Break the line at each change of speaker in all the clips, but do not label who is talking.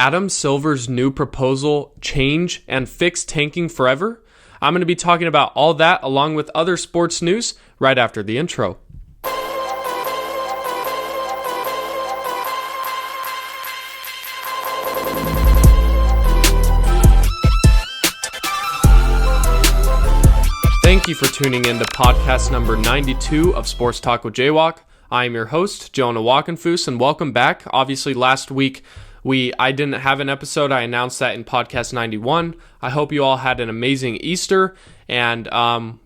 Adam Silver's new proposal change and fix tanking forever? I'm going to be talking about all that along with other sports news right after the intro. Thank you for tuning in to podcast number 92 of Sports Talk with JWock. I am your host, Jonah Walkenfoos, and welcome back. Obviously, last week, I didn't have an episode. I announced that in podcast 91. I hope you all had an amazing Easter, and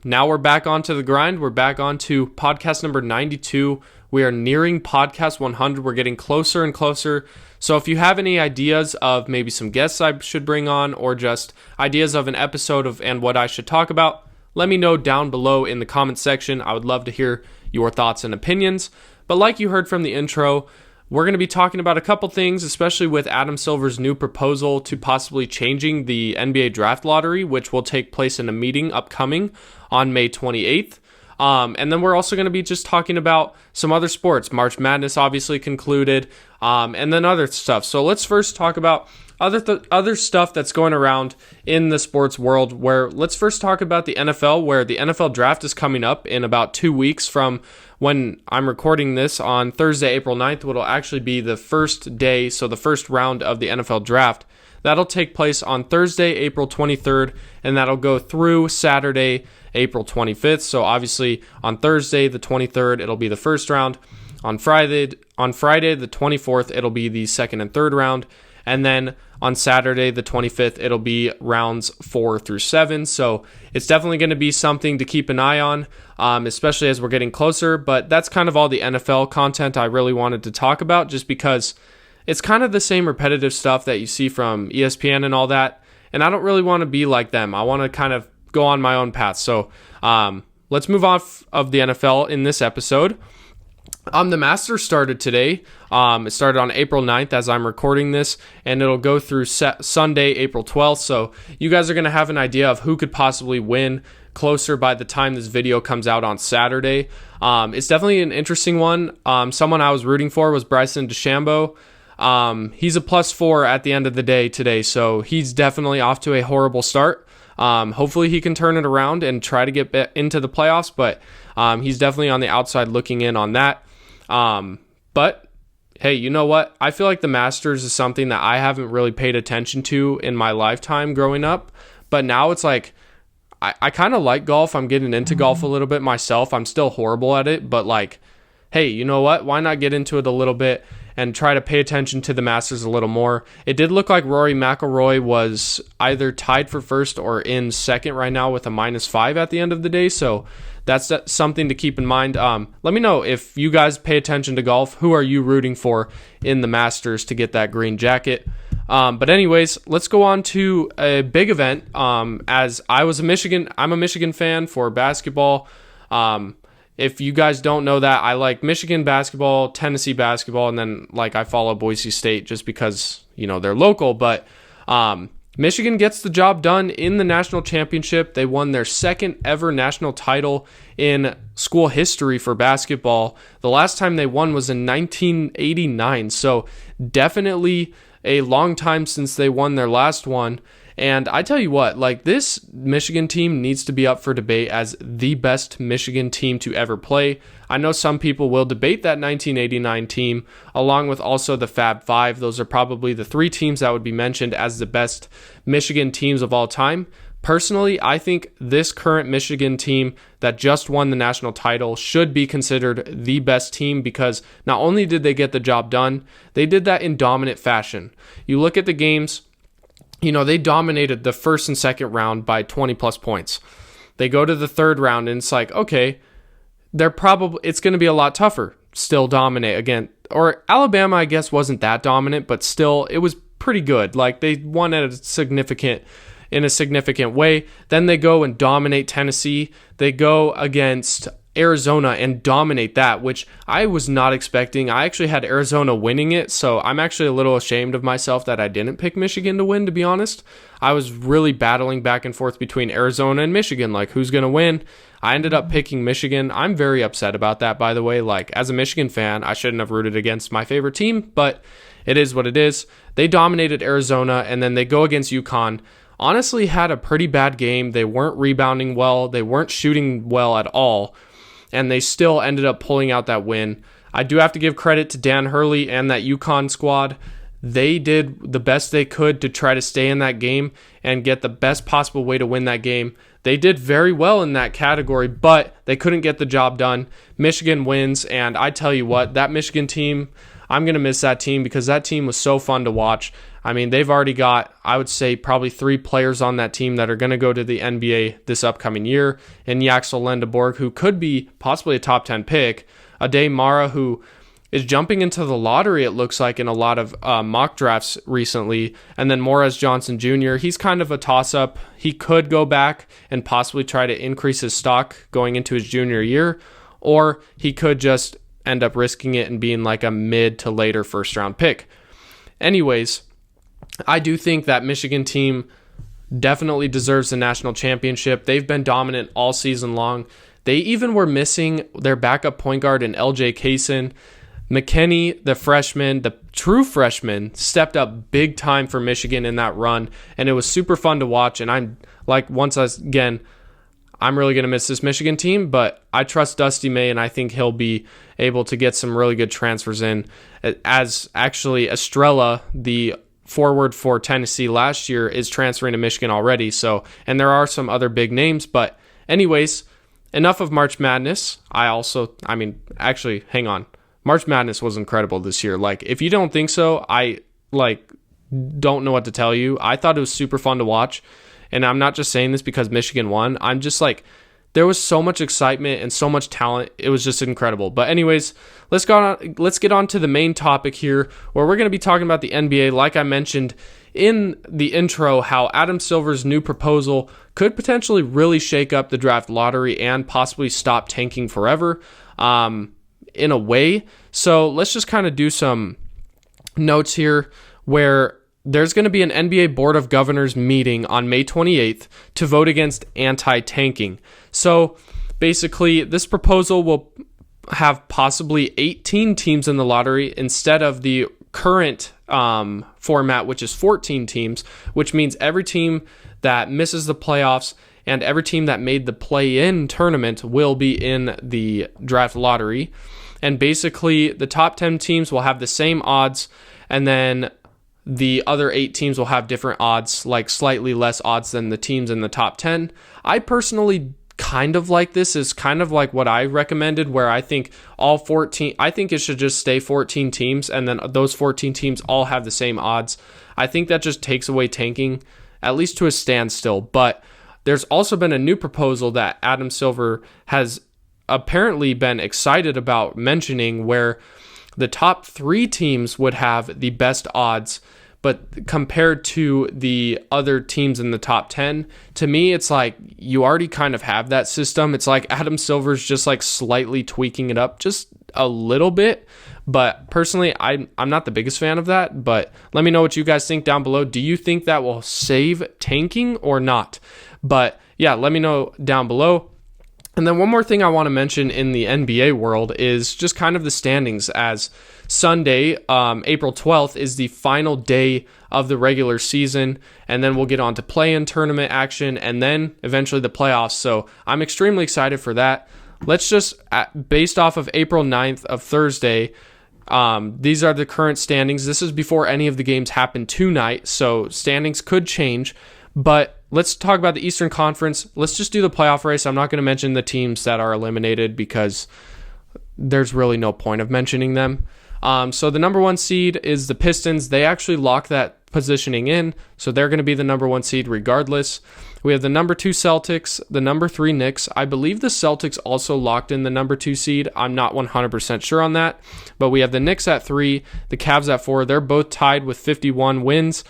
now we're back onto the grind. We're back onto podcast number 92. We are nearing podcast 100. We're getting closer and closer. So if you have any ideas of maybe some guests I should bring on, or just ideas of an episode of and what I should talk about, let me know down below in the comments section. I would love to hear your thoughts and opinions. But like you heard from the intro, we're going to be talking about a couple things, especially with Adam Silver's new proposal to possibly changing the NBA draft lottery, which will take place in a meeting upcoming on May 28th. And then we're also going to be just talking about some other sports. March Madness obviously concluded, and then other stuff. So let's first talk about other stuff that's going around in the sports world, where let's first talk about the NFL, where the NFL draft is coming up in about 2 weeks from when I'm recording this on Thursday, April 9th, which will actually be the first day, so the first round of the NFL draft. That'll take place on Thursday, April 23rd, and that'll go through Saturday, April 25th. So obviously on Thursday, the 23rd, it'll be the first round. On Friday, the 24th, it'll be the second and third round. And then on Saturday, the 25th, it'll be rounds 4 through 7. So it's definitely going to be something to keep an eye on, especially as we're getting closer. But that's kind of all the NFL content I really wanted to talk about, just because it's kind of the same repetitive stuff that you see from ESPN and all that. And I don't really want to be like them. I want to kind of go on my own path. So let's move off of the NFL in this episode. The Masters started today. It started on April 9th as I'm recording this, and it'll go through Sunday, April 12th. So you guys are going to have an idea of who could possibly win closer by the time this video comes out on Saturday. It's definitely an interesting one. Someone I was rooting for was Bryson DeChambeau. He's a +4 at the end of the day today, so he's definitely off to a horrible start. Hopefully he can turn it around and try to get into the playoffs, but he's definitely on the outside looking in on that. But hey, you know what? I feel like the Masters is something that I haven't really paid attention to in my lifetime growing up, but now it's like, I kind of like golf. I'm getting into golf a little bit myself. I'm still horrible at it, but like, hey, you know what? Why not get into it a little bit and try to pay attention to the Masters a little more? It did look like Rory McIlroy was either tied for first or in second right now with a -5 at the end of the day. So that's something to keep in mind. Let me know if you guys pay attention to golf. Who are you rooting for in the Masters to get that green jacket? But anyways, let's go on to a big event. As I'm a Michigan fan for basketball. If you guys don't know that, I like Michigan basketball, Tennessee basketball, and then like I follow Boise State just because, you know, they're local. But Michigan gets the job done in the national championship. They won their second ever national title in school history for basketball. The last time they won was in 1989. So definitely a long time since they won their last one. And I tell you what, like, this Michigan team needs to be up for debate as the best Michigan team to ever play. I know some people will debate that 1989 team, along with also the Fab Five. Those are probably the three teams that would be mentioned as the best Michigan teams of all time. Personally, I think this current Michigan team that just won the national title should be considered the best team, because not only did they get the job done, they did that in dominant fashion. You look at the games, you know, they dominated the first and second round by 20 plus points. They go to the third round and it's like, okay, it's going to be a lot tougher. Still dominate again. Or Alabama, I guess, wasn't that dominant, but still it was pretty good. Like, they won in a significant way. Then they go and dominate Tennessee. They go against Arizona and dominate that, which I was not expecting. I actually had Arizona winning it, so I'm actually a little ashamed of myself that I didn't pick Michigan to win, to be honest. I was really battling back and forth between Arizona and Michigan, like, who's going to win? I ended up picking Michigan. I'm very upset about that, by the way. Like, as a Michigan fan, I shouldn't have rooted against my favorite team, but it is what it is. They dominated Arizona, and then they go against UConn. Honestly, had a pretty bad game. They weren't rebounding well. They weren't shooting well at all, and they still ended up pulling out that win. I do have to give credit to Dan Hurley and that UConn squad. They did the best they could to try to stay in that game and get the best possible way to win that game. They did very well in that category, but they couldn't get the job done. Michigan wins, and I tell you what, that Michigan team, I'm going to miss that team because that team was so fun to watch. I mean, they've already got, I would say, probably 3 players on that team that are going to go to the NBA this upcoming year. And Yaxel Lendeborg, who could be possibly a top 10 pick. Ade Mara, who is jumping into the lottery, it looks like, in a lot of mock drafts recently. And then Morez Johnson Jr., he's kind of a toss-up. He could go back and possibly try to increase his stock going into his junior year, or he could just end up risking it and being like a mid to later first-round pick. Anyways, I do think that Michigan team definitely deserves the national championship. They've been dominant all season long. They even were missing their backup point guard in LJ Kaysen. McKinney, the freshman, the true freshman, stepped up big time for Michigan in that run, and it was super fun to watch. And I'm like, I'm really going to miss this Michigan team, but I trust Dusty May, and I think he'll be able to get some really good transfers in. As actually Estrella, the forward for Tennessee last year, is transferring to Michigan already. So, and there are some other big names, but anyways, enough of March Madness. Actually, hang on. March Madness was incredible this year. Like, if you don't think so, I don't know what to tell you. I thought it was super fun to watch, and I'm not just saying this because Michigan won. I'm just like, there was so much excitement and so much talent. It was just incredible. But anyways, let's get on to the main topic here, where we're going to be talking about the NBA. Like I mentioned in the intro, how Adam Silver's new proposal could potentially really shake up the draft lottery and possibly stop tanking forever, in a way. So let's just kind of do some notes here, where there's going to be an NBA Board of Governors meeting on May 28th to vote against anti-tanking. So basically, this proposal will have possibly 18 teams in the lottery instead of the current format, which is 14 teams, which means every team that misses the playoffs and every team that made the play-in tournament will be in the draft lottery. And basically, the top 10 teams will have the same odds, and then the other 8 teams will have different odds, like slightly less odds than the teams in the top 10. I personally kind of like this. Is kind of like what I recommended, where I think I think it should just stay 14 teams, and then those 14 teams all have the same odds. I think that just takes away tanking, at least to a standstill. But there's also been a new proposal that Adam Silver has apparently been excited about mentioning, where the top 3 teams would have the best odds, but compared to the other teams in the top 10, to me, it's like you already kind of have that system. It's like Adam Silver's just like slightly tweaking it up just a little bit. But personally, I'm not the biggest fan of that. But let me know what you guys think down below. Do you think that will save tanking or not? But yeah, let me know down below. And then one more thing I want to mention in the NBA world is just kind of the standings, as Sunday, April 12th, is the final day of the regular season, and then we'll get on to play-in tournament action, and then eventually the playoffs. So I'm extremely excited for that. Let's just, based off of April 9th of Thursday, these are the current standings. This is before any of the games happen tonight, so standings could change. But let's talk about the Eastern Conference. Let's just do the playoff race. I'm not going to mention the teams that are eliminated because there's really no point of mentioning them. So the number 1 seed is the Pistons. They actually lock that positioning in, so they're going to be the number 1 seed regardless. We have the number 2 Celtics, the number 3 Knicks. I believe the Celtics also locked in the number 2 seed. I'm not 100% sure on that. But we have the Knicks at 3, the Cavs at 4. They're both tied with 51 wins.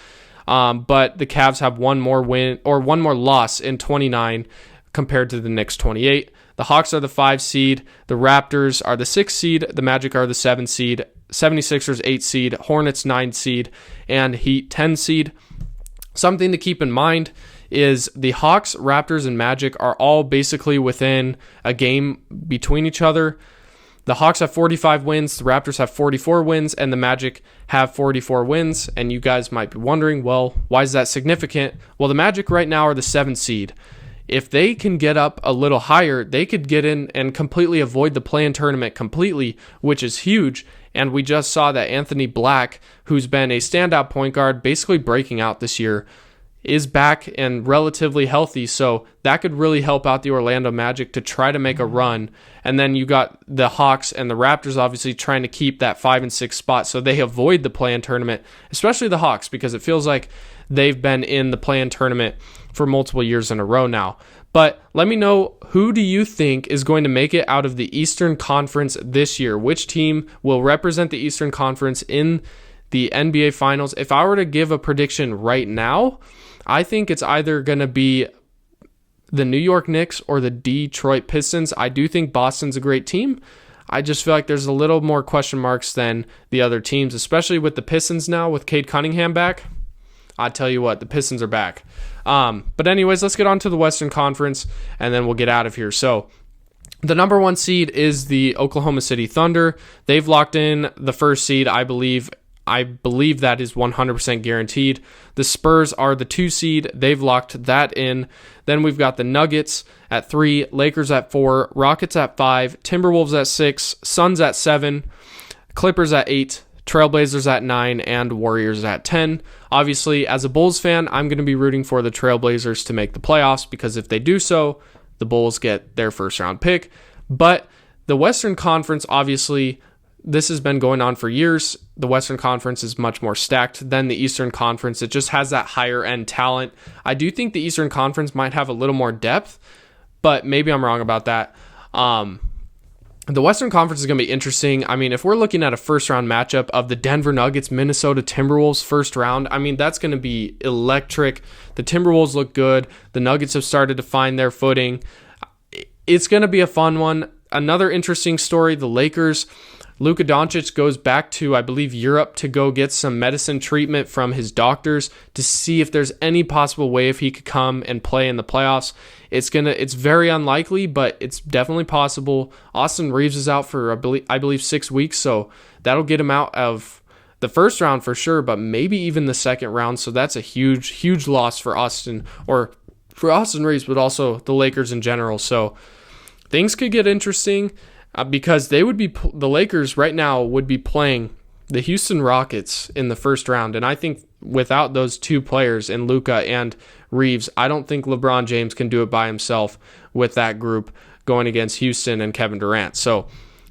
But the Cavs have one more win or one more loss in 29 compared to the Knicks 28. The Hawks are the 5 seed. The Raptors are the 6 seed. The Magic are the 7 seed. 76ers 8 seed. Hornets 9 seed. And Heat 10 seed. Something to keep in mind is the Hawks, Raptors, and Magic are all basically within a game between each other. The Hawks have 45 wins, the Raptors have 44 wins, and the Magic have 44 wins. And you guys might be wondering, well, why is that significant? Well, the Magic right now are the 7th seed. If they can get up a little higher, they could get in and completely avoid the play-in tournament completely, which is huge. And we just saw that Anthony Black, who's been a standout point guard, basically breaking out this year, is back and relatively healthy. So that could really help out the Orlando Magic to try to make a run. And then you got the Hawks and the Raptors obviously trying to keep that 5 and 6 spot so they avoid the play-in tournament, especially the Hawks, because it feels like they've been in the play-in tournament for multiple years in a row now. But let me know, who do you think is going to make it out of the Eastern Conference this year? Which team will represent the Eastern Conference in the NBA Finals? If I were to give a prediction right now, I think it's either going to be the New York Knicks or the Detroit Pistons. I do think Boston's a great team. I just feel like there's a little more question marks than the other teams, especially with the Pistons now with Cade Cunningham back. I tell you what, the Pistons are back. But anyways, let's get on to the Western Conference, and then we'll get out of here. So the number 1 seed is the Oklahoma City Thunder. They've locked in the first seed, I believe. I believe that is 100% guaranteed. The Spurs are the 2 seed. They've locked that in. Then we've got the Nuggets at 3, Lakers at 4, Rockets at 5, Timberwolves at 6, Suns at 7, Clippers at 8, Trailblazers at 9, and Warriors at 10. Obviously, as a Bulls fan, I'm going to be rooting for the Trailblazers to make the playoffs, because if they do so, the Bulls get their first round pick. But the Western Conference, obviously, this has been going on for years. The Western Conference is much more stacked than the Eastern Conference. It just has that higher end talent. I do think the Eastern Conference might have a little more depth, but maybe I'm wrong about that. The Western Conference is going to be interesting. I mean, if we're looking at a first round matchup of the Denver Nuggets, Minnesota Timberwolves first round, I mean, that's going to be electric. The Timberwolves look good. The Nuggets have started to find their footing. It's going to be a fun one. Another interesting story, the Lakers. Luka Doncic goes back to, I believe, Europe to go get some medicine treatment from his doctors to see if there's any possible way if he could come and play in the playoffs. It's very unlikely, but it's definitely possible. Austin Reeves is out for, I believe 6 weeks, so that'll get him out of the first round for sure, but maybe even the second round. So that's a huge, huge loss for Austin Reeves, but also the Lakers in general. So things could get interesting. Because the Lakers right now would be playing the Houston Rockets in the first round. And I think without those 2 players in Luka and Reeves, I don't think LeBron James can do it by himself with that group going against Houston and Kevin Durant. So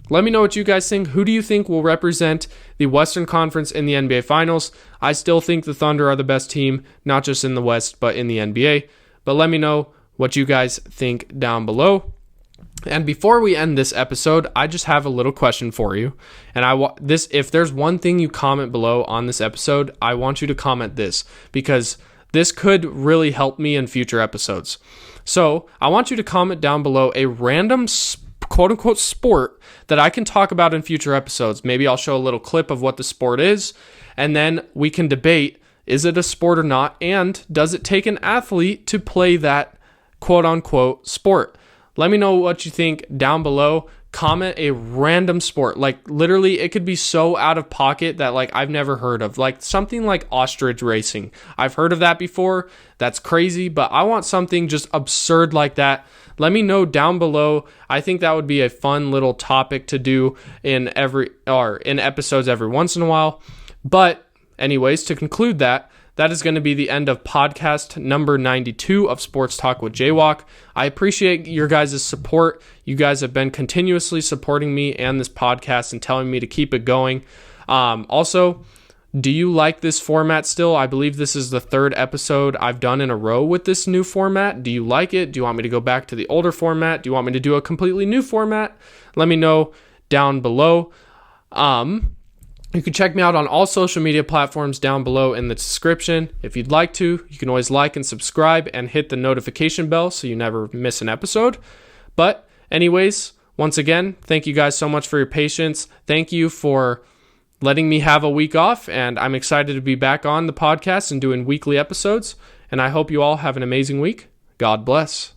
let me know what you guys think. Who do you think will represent the Western Conference in the NBA Finals? I still think the Thunder are the best team, not just in the West, but in the NBA. But let me know what you guys think down below. And before we end this episode, I just have a little question for you. And if there's one thing you comment below on this episode, I want you to comment this, because this could really help me in future episodes. So I want you to comment down below a random quote-unquote sport that I can talk about in future episodes. Maybe I'll show a little clip of what the sport is, and then we can debate, is it a sport or not, and does it take an athlete to play that quote-unquote sport? Let me know what you think down below. Comment a random sport. Like, literally, it could be so out of pocket that, like, I've never heard of. Like, something like ostrich racing. I've heard of that before. That's crazy, but I want something just absurd like that. Let me know down below. I think that would be a fun little topic to do in episodes every once in a while. But anyways, to conclude that is going to be the end of podcast number 92 of Sports Talk with JWock. I appreciate your guys' support. You guys have been continuously supporting me and this podcast and telling me to keep it going. Also, do you like this format still? I believe this is the 3rd episode I've done in a row with this new format. Do you like it? Do you want me to go back to the older format? Do you want me to do a completely new format? Let me know down below. You can check me out on all social media platforms down below in the description. If you'd like to, you can always like and subscribe and hit the notification bell so you never miss an episode. But anyways, once again, thank you guys so much for your patience. Thank you for letting me have a week off, and I'm excited to be back on the podcast and doing weekly episodes. And I hope you all have an amazing week. God bless.